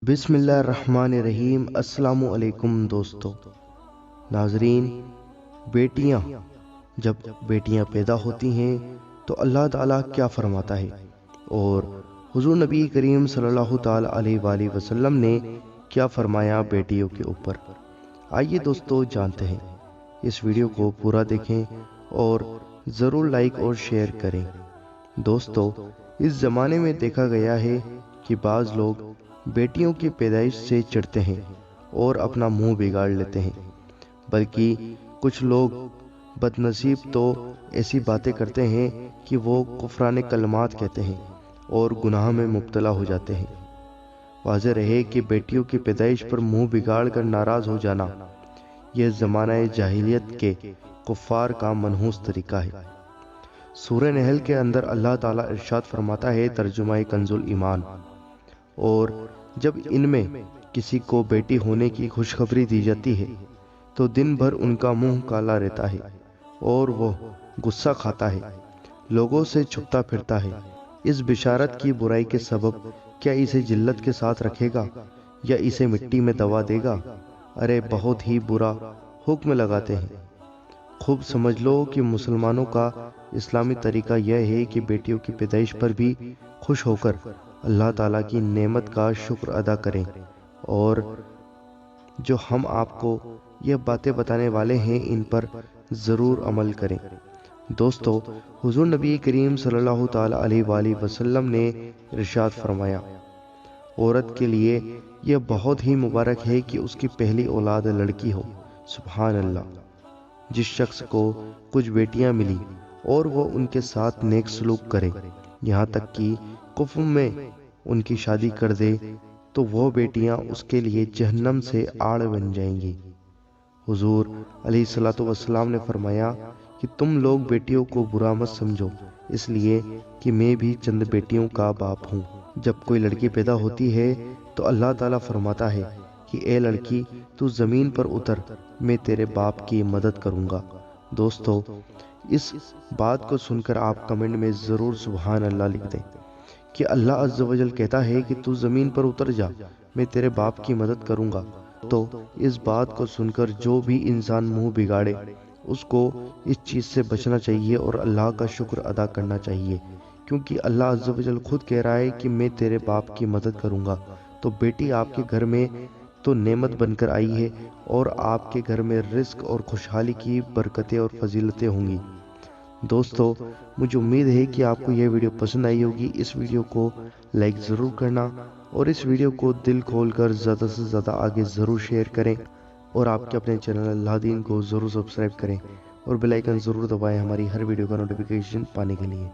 بسم اللہ الرحمن الرحیم۔ السلام علیکم دوستو ناظرین، جب بیٹیاں پیدا ہوتی ہیں تو اللہ تعالیٰ کیا فرماتا ہے اور حضور نبی کریم صلی اللہ تعالیٰ علیہ وآلہ وسلم نے کیا فرمایا بیٹیوں کے اوپر؟ آئیے دوستو جانتے ہیں۔ اس ویڈیو کو پورا دیکھیں اور ضرور لائک اور شیئر کریں۔ دوستو، اس زمانے میں دیکھا گیا ہے کہ بعض لوگ بیٹیوں کی پیدائش سے چڑھتے ہیں اور اپنا منہ بگاڑ لیتے ہیں، بلکہ کچھ لوگ بد نصیب تو ایسی باتیں کرتے ہیں کہ وہ کفران کلمات کہتے ہیں اور گناہ میں مبتلا ہو جاتے ہیں۔ واضح رہے کہ بیٹیوں کی پیدائش پر منہ بگاڑ کر ناراض ہو جانا یہ زمانہ جاہلیت کے کفار کا منحوس طریقہ ہے۔ سورہ نحل کے اندر اللہ تعالیٰ ارشاد فرماتا ہے، ترجمہ کنز ایمان، اور جب ان میں کسی کو بیٹی ہونے کی خوشخبری دی جاتی ہے تو دن بھر ان کا منہ کالا رہتا ہے اور وہ غصہ کھاتا ہے، لوگوں سے چھپتا پھرتا ہے۔ اس بشارت کی برائی کے سبب کیا اسے ذلت کے ساتھ رکھے گا یا اسے مٹی میں دبا دے گا؟ ارے بہت ہی برا حکم لگاتے ہیں۔ خوب سمجھ لو کہ مسلمانوں کا اسلامی طریقہ یہ ہے کہ بیٹیوں کی پیدائش پر بھی خوش ہو کر اللہ تعالیٰ کی نعمت کا شکر ادا کریں، اور جو ہم آپ کو یہ باتیں بتانے والے ہیں ان پر ضرور عمل کریں۔ دوستو، حضور نبی کریم صلی اللہ تعالیٰ علیہ وآلہ وسلم نے ارشاد فرمایا، عورت کے لیے یہ بہت ہی مبارک ہے کہ اس کی پہلی اولاد لڑکی ہو۔ سبحان اللہ! جس شخص کو کچھ بیٹیاں ملی اور وہ ان کے ساتھ نیک سلوک کرے، یہاں تک کہ کفر میں ان کی شادی کر دے، تو وہ بیٹیاں اس کے لیے جہنم سے آڑ بن جائیں گی۔ حضور علیہ الصلوۃ والسلام نے فرمایا کہ تم لوگ بیٹیوں کو برا مت سمجھو، اس لیے کہ میں بھی چند بیٹیوں کا باپ ہوں۔ جب کوئی لڑکی پیدا ہوتی ہے تو اللہ تعالیٰ فرماتا ہے کہ اے لڑکی، تو زمین پر اتر، میں تیرے باپ کی مدد کروں گا۔ دوستو، اس بات کو سن کر آپ کمنٹ میں ضرور سبحان اللہ لکھ دیں کہ اللہ عز و جل کہتا ہے کہ تو زمین پر اتر جا، میں تیرے باپ کی مدد کروں گا۔ تو اس بات کو سن کر جو بھی انسان منہ بگاڑے، اس کو اس چیز سے بچنا چاہیے اور اللہ کا شکر ادا کرنا چاہیے، کیونکہ اللہ عز و جل خود کہہ رہا ہے کہ میں تیرے باپ کی مدد کروں گا۔ تو بیٹی آپ کے گھر میں تو نعمت بن کر آئی ہے، اور آپ کے گھر میں رزق اور خوشحالی کی برکتیں اور فضیلتیں ہوں گی۔ دوستو، مجھے امید ہے کہ آپ کو یہ ویڈیو پسند آئی ہوگی۔ اس ویڈیو کو لائک ضرور کرنا اور اس ویڈیو کو دل کھول کر زیادہ سے زیادہ آگے ضرور شیئر کریں، اور آپ کے اپنے چینل اللہ دین کو ضرور سبسکرائب کریں اور بیل آئیکن ضرور دبائیں ہماری ہر ویڈیو کا نوٹیفیکیشن پانے کے لیے۔